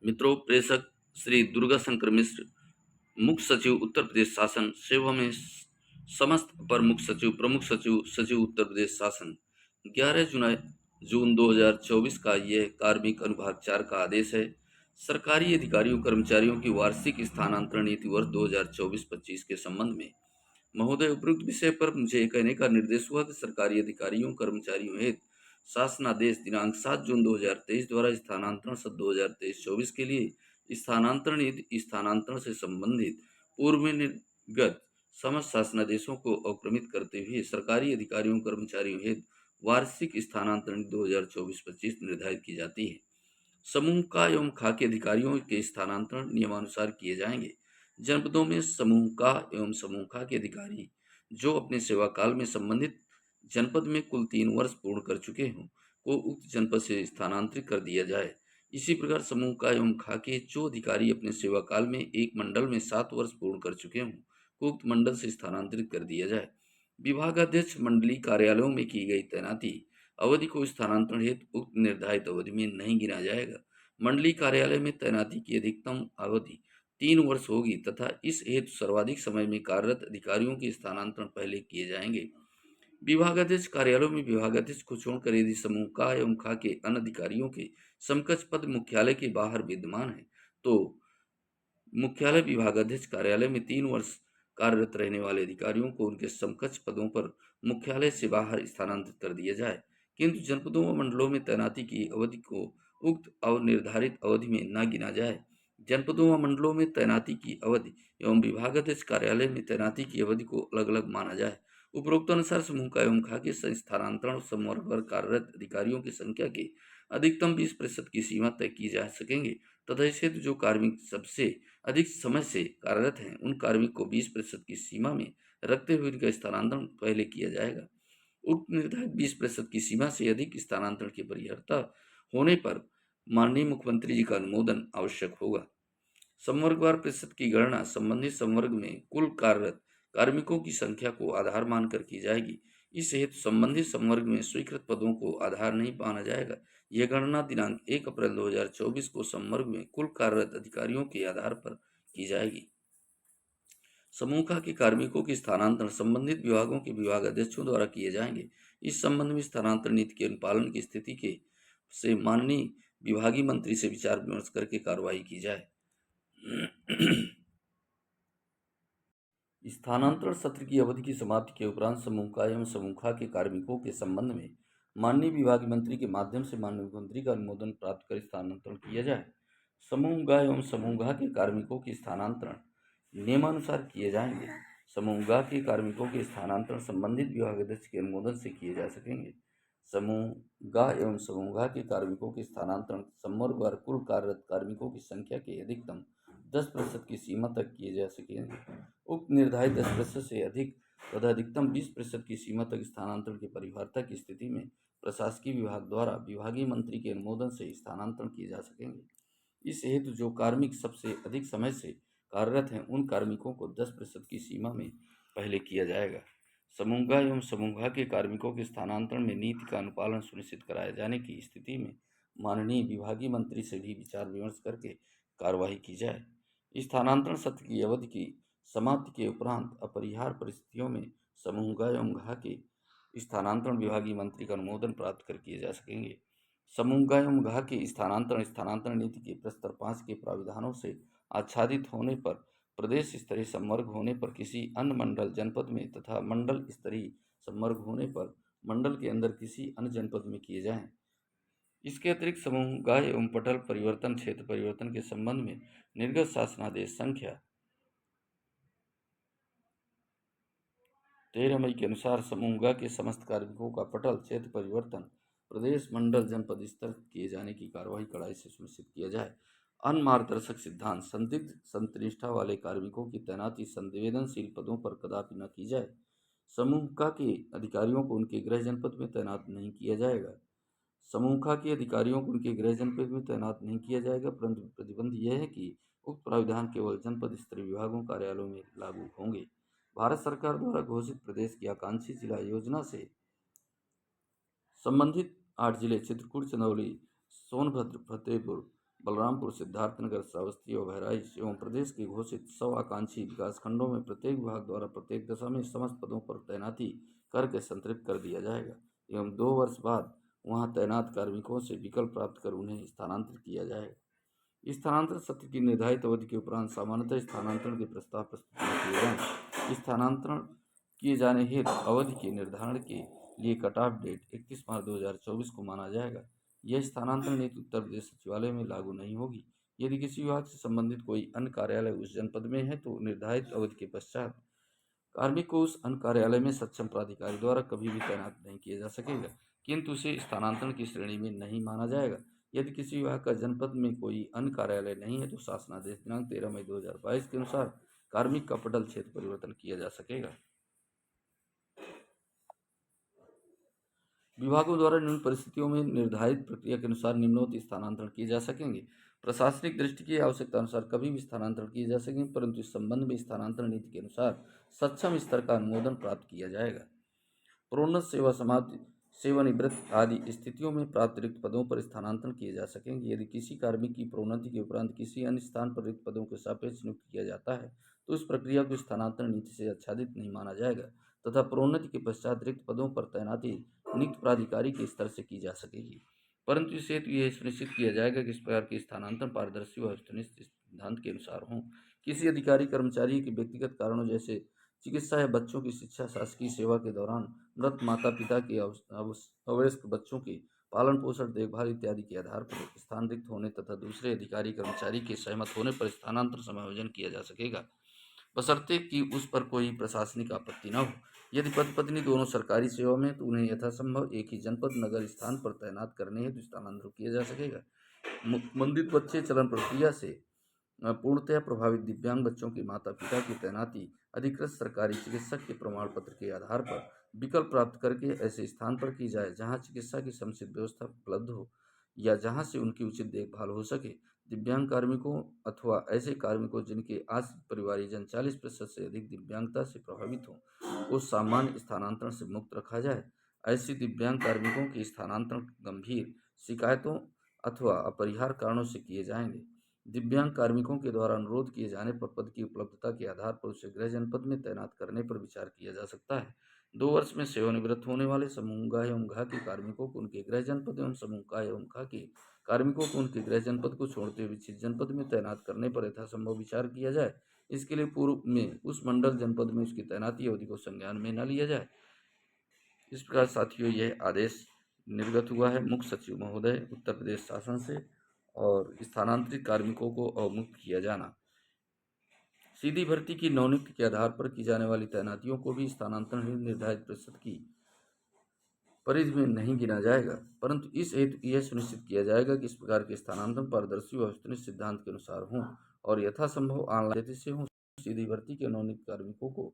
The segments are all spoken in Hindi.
मित्रों, प्रेषक श्री दुर्गा शंकर मिश्र, मुख्य सचिव उत्तर प्रदेश शासन सेवा में समस्त अपर मुख्य सचिव, प्रमुख सचिव, सचिव उत्तर प्रदेश शासन 11 जून 2024 का यह कार्मिक अनुभाग 4 का आदेश है। सरकारी अधिकारियों कर्मचारियों की वार्षिक स्थानांतरण नीति वर्ष 2024-25 के संबंध में महोदय, उपयुक्त विषय पर मुझे कहने का निर्देश हुआ कि सरकारी अधिकारियों कर्मचारियों हेतु शासनादेश दिनांक 7 जून 2023 द्वारा स्थानांतरण सत्र 2023-24 के लिए स्थानांतरण से संबंधित पूर्व में निर्गत समस्त शासनादेशों को अवक्रमित करते हुए सरकारी अधिकारियों कर्मचारियों हेतु वार्षिक स्थानांतरण 2024-25 निर्धारित की जाती है। समूह का एवं खा के अधिकारियों के स्थानांतरण नियमानुसार किए जाएंगे। जनपदों में समूह का एवं समूह खा के अधिकारी जो अपने सेवा काल में संबंधित जनपद में कुल 3 वर्ष पूर्ण कर चुके हों को उक्त जनपद से स्थानांतरित कर दिया जाए। इसी प्रकार समूह का एवं खा के जो अधिकारी अपने सेवा काल में एक मंडल में 7 वर्ष पूर्ण कर चुके हों को उक्त मंडल से स्थानांतरित कर दिया जाए। विभागाध्यक्ष मंडलीय कार्यालयों में की गई तैनाती अवधि को स्थानांतरण हेतु उक्त निर्धारित अवधि में नहीं गिना जाएगा। मंडलीय कार्यालय में तैनाती की अधिकतम अवधि 3 वर्ष होगी तथा इस हेतु सर्वाधिक समय में कार्यरत अधिकारियों के स्थानांतरण पहले किए जाएंगे। विभागाध्यक्ष कार्यालयों में विभागाध्यक्ष को छोड़कर यदि समूह का एवं खा के अन्य अधिकारियों के समकक्ष पद मुख्यालय के बाहर विद्यमान है तो मुख्यालय विभागाध्यक्ष कार्यालय में 3 वर्ष कार्यरत रहने वाले अधिकारियों को उनके समकक्ष पदों पर मुख्यालय से बाहर स्थानांतरित कर दिया जाए, किंतु जनपदों व मंडलों में तैनाती की अवधि को उक्त निर्धारित अवधि में न गिना जाए। जनपदों व मंडलों में तैनाती की अवधि एवं विभागाध्यक्ष कार्यालय में तैनाती की अवधि को अलग अलग माना जाए। उपरोक्त अनुसार समूह का एवं खा के स्थानांतरण समवर्ग पर कार्यरत अधिकारियों की संख्या के अधिकतम 20% की सीमा तय की जा सकेंगे तथा इस हेतु जो कार्मिक सबसे अधिक समय से कार्यरत हैं उन कार्मिक को 20% की सीमा में रखते हुए इनका स्थानांतरण पहले किया जाएगा। उक्त निर्धारित 20% की सीमा से अधिक स्थानांतरण की वरीयता होने पर माननीय मुख्यमंत्री जी का अनुमोदन आवश्यक होगा। संवर्गवार प्रतिशत की गणना संबंधित संवर्ग में कुल कार्यरत कार्मिकों की संख्या को आधार मानकर की जाएगी। इस हेतु संबंधित संवर्ग में स्वीकृत पदों को आधार नहीं माना जाएगा। यह गणना दिनांक 1 अप्रैल 2024 को संवर्ग में कुल कार्यरत अधिकारियों के आधार पर की जाएगी। समूह के कार्मिकों के स्थानांतरण संबंधित विभागों के विभागाध्यक्षों द्वारा किए जाएंगे। इस संबंध में स्थानांतरण नीति के अनुपालन की स्थिति के से माननीय विभागीय मंत्री से विचार विमर्श करके कार्रवाई की जाए। स्थानांतरण सत्र की अवधि की समाप्ति के उपरांत समूह का एवं समूह के कार्मिकों के संबंध में माननीय विभागीय मंत्री के माध्यम से माननीय मुख्यमंत्री का अनुमोदन प्राप्त कर स्थानांतरण किया जाए। समूह एवं समूह के कार्मिकों के स्थानांतरण नियमानुसार किए जाएंगे। समूह के कार्मिकों के स्थानांतरण संबंधित विभागाध्यक्ष के अनुमोदन से किए जा सकेंगे। समूह एवं समूह के कार्मिकों के स्थानांतरण समवर्गवार कुल कार्यरत कार्मिकों की संख्या के अधिकतम 10% की सीमा तक किए जा सकेंगे। उक्त निर्धारित 10% से अधिक तथा अधिकतम 20% की सीमा तक स्थानांतरण की परिवारता की स्थिति में प्रशासकीय विभाग द्वारा विभागीय मंत्री के अनुमोदन से स्थानांतरण किए जा सकेंगे। इस हेतु जो कार्मिक सबसे अधिक समय से कार्यरत हैं उन कार्मिकों को 10% की सीमा में पहले किया जाएगा। समूह एवं समूह के कार्मिकों के स्थानांतरण में नीति का अनुपालन सुनिश्चित कराए जाने की स्थिति में माननीय विभागीय मंत्री से भी विचार विमर्श करके कार्यवाही की जाए। स्थानांतरण सत्र की अवधि की समाप्ति के उपरांत अपरिहार्य परिस्थितियों में समूह एवं के स्थानांतरण विभागीय मंत्री का अनुमोदन प्राप्त कर किए जा सकेंगे। समूह एवं के स्थानांतरण नीति के प्रस्तर 5 के प्राविधानों से आच्छादित होने पर प्रदेश स्तरीय संवर्ग होने पर किसी अन्य मंडल जनपद में तथा मंडल स्तरीय संवर्ग होने पर मंडल के अंदर किसी अन्य जनपद में किए जाएं। इसके अतिरिक्त समूह एवं पटल परिवर्तन क्षेत्र परिवर्तन के संबंध में निर्गत शासनादेश संख्या 13 मई के अनुसार समूह के समस्त कार्मिकों का पटल क्षेत्र परिवर्तन प्रदेश मंडल जनपद स्तर किए जाने की कार्यवाही कड़ाई से सुनिश्चित किया जाए। अन्य मार्गदर्शक सिद्धांत संदिग्ध संतनिष्ठा वाले कार्मिकों की तैनाती संवेदनशील पदों पर कदापि न की जाए। समूह के अधिकारियों को उनके गृह जनपद में तैनात नहीं किया जाएगा। समूह के अधिकारियों को उनके गृह जनपद में तैनात नहीं किया जाएगा, परंतु प्रतिबंध यह है कि उक्त प्राविधान केवल जनपद स्तरीय विभागों कार्यालयों में लागू होंगे। भारत सरकार द्वारा घोषित प्रदेश की आकांक्षी जिला योजना से संबंधित 8 जिले चित्रकूट, चंदौली, सोनभद्र, फतेहपुर, बलरामपुर, सिद्धार्थनगर, श्रावस्ती और बहराइच एवं प्रदेश के घोषित 100 आकांक्षी विकासखंडों में प्रत्येक विभाग द्वारा प्रत्येक दशा में समस्त पदों पर तैनाती करके संतृप्त कर दिया जाएगा एवं 2 वर्ष बाद वहां तैनात कार्मिकों से विकल्प प्राप्त कर उन्हें स्थानांतरित किया जाएगा। स्थानांतरण सत्र की निर्धारित अवधि के उपरांत सामान्यतः स्थानांतरण के प्रस्ताव प्रस्तुत न किए जाएं। स्थानांतरण किए जाने हेतु अवधि के निर्धारण के लिए कट ऑफ डेट 31 मार्च 2024 को माना जाएगा। यह स्थानांतरण नीति उत्तर प्रदेश सचिवालय में लागू नहीं होगी। यदि किसी विभाग से संबंधित कोई अन्य कार्यालय उस जनपद में है तो निर्धारित अवधि के पश्चात कार्मिक को उस अन्य कार्यालय में सक्षम प्राधिकारी द्वारा कभी भी तैनात नहीं किया जा सकेगा, किंतु उसे स्थानांतरण की श्रेणी में नहीं माना जाएगा। यदि किसी विभाग का जनपद में कोई अन्य कार्यालय नहीं है तो शासनादेश दिनांक 13 मई 2022 के अनुसार कार्मिक का पटल क्षेत्र परिवर्तन किया जा सकेगा। विभागों द्वारा निम्न परिस्थितियों में निर्धारित प्रक्रिया के अनुसार निम्नोक्त स्थानांतरण किए जा सकेंगे। प्रशासनिक दृष्टि की आवश्यकता अनुसार कभी भी स्थानांतरण किए जा सकेंगे, परंतु इस संबंध में स्थानांतरण नीति के अनुसार सक्षम स्तर का अनुमोदन प्राप्त किया जाएगा। प्रोन्नत सेवा समाप्ति, सेवानिवृत्त आदि स्थितियों में प्राप्त रिक्त पदों पर स्थानांतरण किए जा सकेंगे। यदि किसी कार्मिक की प्रोन्नति के उपरांत किसी अन्य स्थान पर रिक्त पदों के सापेक्ष नियुक्त किया जाता है तो इस प्रक्रिया को स्थानांतरण नीति से आच्छादित नहीं माना जाएगा तथा प्रोन्नति के पश्चात रिक्त पदों पर तैनाती नियुक्त प्राधिकारी के स्तर से की जा सकेगी, परंतु इस हेतु यह सुनिश्चित किया जाएगा कि इस प्रकार के स्थानांतरण पारदर्शी व वस्तुनिष्ठ सिद्धांत के अनुसार हों। किसी अधिकारी कर्मचारी के व्यक्तिगत कारणों जैसे चिकित्सा या बच्चों की शिक्षा, शासकीय सेवा के दौरान मृत माता पिता के अवयस्क बच्चों के पालन पोषण, देखभाल इत्यादि के आधार पर स्थान रिक्त होने तथा दूसरे अधिकारी कर्मचारी के सहमत होने पर स्थानांतरण समायोजन किया जा सकेगा, बशर्ते कि उस पर कोई प्रशासनिक आपत्ति न हो। यदि पति पत्नी दोनों सरकारी सेवा में तो उन्हें यथासंभव एक ही जनपद नगर स्थान पर तैनात करने हेतु स्थानांतरण किया जा सकेगा। मंदित बच्चे चलन प्रक्रिया से पूर्णतया प्रभावित दिव्यांग बच्चों के माता पिता की तैनाती अधिकृत सरकारी चिकित्सक के प्रमाण पत्र के आधार पर विकल्प प्राप्त करके ऐसे स्थान पर की जाए जहां चिकित्सा की समुचित व्यवस्था उपलब्ध हो या जहां से उनकी उचित देखभाल हो सके। दिव्यांग कार्मिकों अथवा ऐसे कार्मिकों जिनके आश्रित परिवारीजन 40% से अधिक दिव्यांगता से प्रभावित हों को सामान्य स्थानांतरण से मुक्त रखा जाए। ऐसे दिव्यांग कार्मिकों के स्थानांतरण गंभीर शिकायतों अथवा अपरिहार्य कारणों से किए जाएंगे। दिव्यांग कार्मिकों के द्वारा अनुरोध किए जाने पर पद की उपलब्धता के आधार पर उसे गृह जनपद में तैनात करने पर विचार किया जा सकता है। 2 वर्ष में सेवानिवृत्त होने वाले समूह ग एवं घ के कार्मिकों को उनके गृह जनपद एवं समूह क एवं ख के कार्मिकों को उनके गृह जनपद को छोड़ते हुए विच्छेद जनपद में तैनात करने पर यथासंभव विचार किया जाए। इसके लिए पूर्व में उस मंडल जनपद में उसकी तैनाती अवधि को संज्ञान में न लिया जाए। इस प्रकार साथियों यह आदेश निर्गत हुआ है मुख्य सचिव महोदय उत्तर प्रदेश शासन से, और स्थानांतरित कार्मिकों को अवमुक्त किया जाना। सीधी भर्ती की नवनियुक्ति के आधार पर की जाने वाली तैनातियों को भी स्थानांतरण निर्धारित प्रतिशत की परिधि में नहीं गिना जाएगा, परंतु इस हेतु यह सुनिश्चित किया जाएगा कि इस प्रकार के स्थानांतरण पारदर्शी व वस्तुनिष्ठ सिद्धांत के अनुसार हों और यथासंभव ऑनलाइन से हों। सीधी भर्ती के नवनियुक्त कार्मिकों को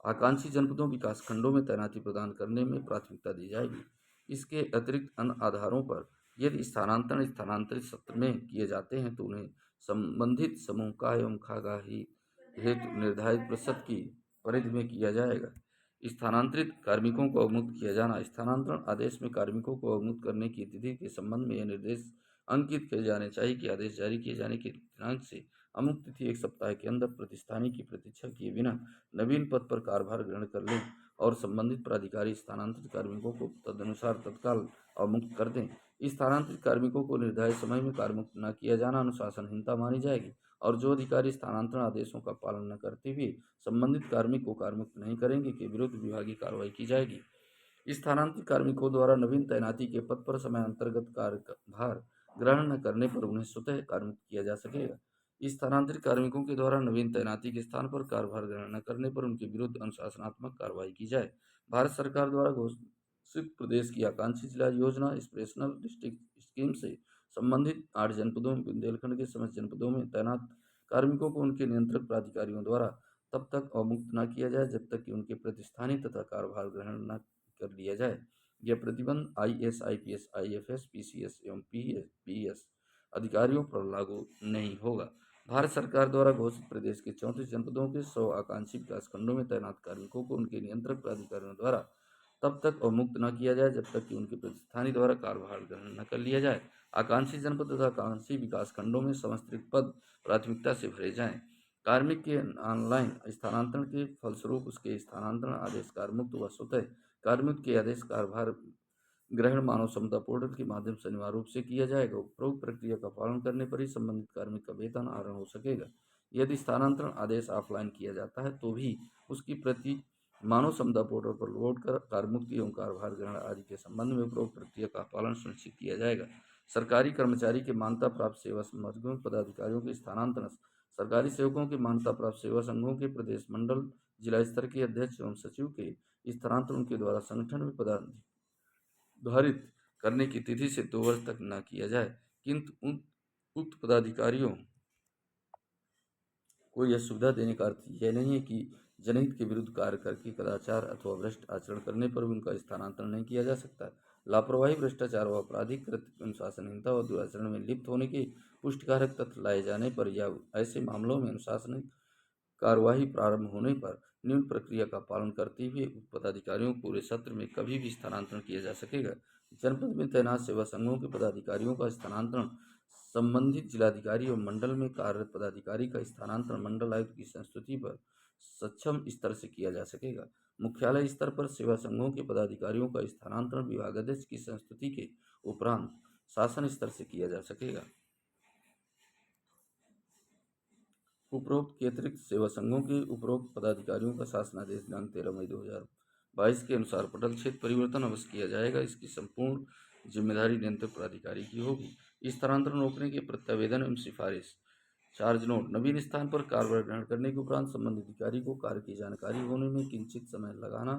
आकांक्षी जनपदों विकास खंडों में तैनाती प्रदान करने में प्राथमिकता दी जाएगी। इसके अतिरिक्त अन्य आधारों पर यदि स्थानांतरण स्थानांतरित सत्र में किए जाते हैं तो उन्हें संबंधित समूह का एवं खागा ही हेतु निर्धारित प्रतिशत की परिधि में किया जाएगा। स्थानांतरित कार्मिकों को अवमुक्त किया जाना। स्थानांतरण आदेश में कार्मिकों को अवमुक्त करने की तिथि के संबंध में यह निर्देश अंकित किए जाने चाहिए कि आदेश जारी किए जाने के दिनांक से अमुक तिथि 1 सप्ताह के अंदर प्रतिस्थानी की प्रतीक्षा किए बिना नवीन पद पर कार्यभार ग्रहण कर लें और संबंधित प्राधिकारी स्थानांतरित कार्मिकों को तदनुसार तत्काल अवमुक्त कर दें। स्थानांतरित कार्मिकों को निर्धारित समय में कार्यमुक्त न किया जाना अनुशासनहीनता मानी जाएगी और जो अधिकारी स्थानांतरण आदेशों का पालन न करते हुए संबंधित कार्मिक को कार्यमुक्त नहीं करेंगे के विरुद्ध विभागीय कार्रवाई की जाएगी। स्थानांतरित कार्मिकों द्वारा नवीन तैनाती के पद पर समय अंतर्गत कार्यभार ग्रहण न करने पर उन्हें स्वतः कार्यमुक्त किया जा सकेगा। स्थानांतरित कार्मिकों के द्वारा नवीन तैनाती के स्थान पर कार्यभार ग्रहण न करने पर उनके विरुद्ध अनुशासनात्मक कार्रवाई की जाए। भारत सरकार द्वारा घोषित प्रदेश की आकांक्षी जिला योजना स्पेशल डिस्ट्रिक्ट स्कीम से संबंधित 8 जनपदों में बुंदेलखंड के समस्त जनपदों में तैनात कार्मिकों को उनके नियंत्रक प्राधिकारियों द्वारा तब तक अवमुक्त न किया जाए जब तक कि उनके प्रतिस्थानी तथा कार्यभार ग्रहण न कर लिया जाए। यह प्रतिबंध IAS, IPS, IFS, PCS एवं PS अधिकारियों पर लागू नहीं होगा। भारत सरकार द्वारा घोषित प्रदेश के 34 जनपदों के 100 आकांक्षी विकास खंडों में तैनात कार्मिकों को उनके नियंत्रक प्राधिकारियों द्वारा तब तक अवमुक्त न किया जाए जब तक कि उनके प्रतिस्थानी द्वारा कार्यभार ग्रहण न कर लिया जाए। आकांक्षी जनपद तथा आकांक्षी विकास खंडों में समस्त रिक्त पद प्राथमिकता से भरे जाएं। कार्मिक के ऑनलाइन स्थानांतरण के फलस्वरूप उसके स्थानांतरण आदेश कारमुक्त व स्वतः कार्मिक के आदेश कार्यभार ग्रहण मानव क्षमता पोर्टल के माध्यम से अनिवार्य रूप से किया जाएगा। उपरोक्त प्रक्रिया का पालन करने पर ही संबंधित कार्मिक का वेतन आहरण हो सकेगा। यदि स्थानांतरण आदेश ऑफलाइन किया जाता है तो भी उसकी प्रति मानव क्षमता पोर्टल पर लोड कर कार्यमुक्ति एवं कार्यभार ग्रहण आदि के संबंध में उपरोक्त प्रक्रिया का पालन सुनिश्चित किया जाएगा। सरकारी कर्मचारी के मान्यता प्राप्त सेवा समूहों पदाधिकारियों के स्थानांतरण सरकारी सेवकों के मान्यता प्राप्त सेवा संघों के प्रदेश मंडल जिला स्तर के अध्यक्ष एवं सचिव के स्थानांतरण के द्वारा संगठन में पदाधिकारित करने की तिथि से 2 वर्ष तक न किया जाए, किंतु उक्त पदाधिकारियों को यह सुविधा देने का अर्थ यह नहीं है कि जनहित के विरुद्ध कार्य करके कदाचार अथवा भ्रष्ट आचरण करने पर भी उनका स्थानांतरण नहीं किया जा सकता। लापरवाही, भ्रष्टाचार व आपराधिक कृत्य, अनुशासनहीनता और दुराचरण में लिप्त होने के पुष्टिकारक तथ्य लाए जाने पर या ऐसे मामलों में अनुशासनिक कार्यवाही प्रारंभ होने पर निम्न प्रक्रिया का पालन करते हुए उक्त पदाधिकारियों को पूरे सत्र में कभी भी स्थानांतरण किया जा सकेगा। जनपद में तैनात सेवा संघों के पदाधिकारियों का स्थानांतरण संबंधित जिलाधिकारी और मंडल में कार्यरत पदाधिकारी का स्थानांतरण मंडल आयुक्त की संस्तुति पर सक्षम स्तर से किया जा सकेगा। मुख्यालय स्तर पर सेवा संघों के पदाधिकारियों का स्थानांतरण विभागाध्यक्ष की संस्तुति के उपरांत शासन स्तर से किया जा सकेगा। उपरोक्त के अतिरिक्त सेवा संघों के उपरोक्त पदाधिकारियों का शासनादेश दिनांक 13 मई 2022 के अनुसार पटल क्षेत्र परिवर्तन अवश्य किया जाएगा। इसकी संपूर्ण जिम्मेदारी नियंत्रक प्राधिकारी की होगी। स्थानांतरण रोकने के प्रत्यावेदन एवं सिफारिश। Charge note. नवीन स्थान पर कार्यभार ग्रहण करने के उपरांत संबंधित अधिकारी को कार्य की जानकारी होने में किंचित समय लगाना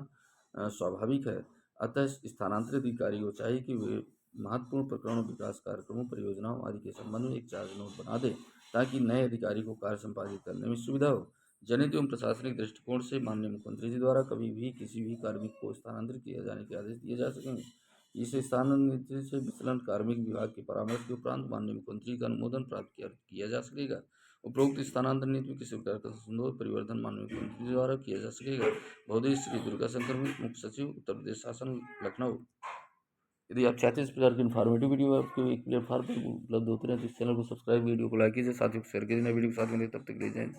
स्वाभाविक है। अतः स्थानांतरित अधिकारी को चाहिए कि वे महत्वपूर्ण प्रकरणों, विकास कार्यक्रमों, परियोजनाओं आदि के संबंध में एक चार्ज नोट बना दें ताकि नए अधिकारी को कार्य संपादित करने में सुविधा हो। जनहित एवं प्रशासनिक दृष्टिकोण से माननीय मुख्यमंत्री जी द्वारा कभी भी किसी भी कार्मिक को स्थानांतरित किए जाने के आदेश दिए जा सकेंगे। इस स्थानांतरण से विचलन कार्मिक विभाग के परामर्श के उपरांत माननीय मुख्यमंत्री का अनुमोदन प्राप्त किया जा सकेगा। उपरोक्त स्थानांतरण नीति में किसी प्रकार का संशोधन परिवर्तन माननीय मुख्यमंत्री द्वारा किया जा सकेगा। बहुदेश श्री दुर्गा शंकर मिश्र, मुख्य सचिव, उत्तर प्रदेश शासन, लखनऊ। यदि आप चाहते हैं इस प्रकार की इन्फॉर्मेटिव वीडियो आपको एक प्लेटफॉर्म पर उपलब्ध होते रहे तो इस चैनल को सब्सक्राइब, वीडियो को लाइक कीजिए, साथियों को शेयर कीजिए। नए वीडियो के साथ मिलते तब तक ले जाएं।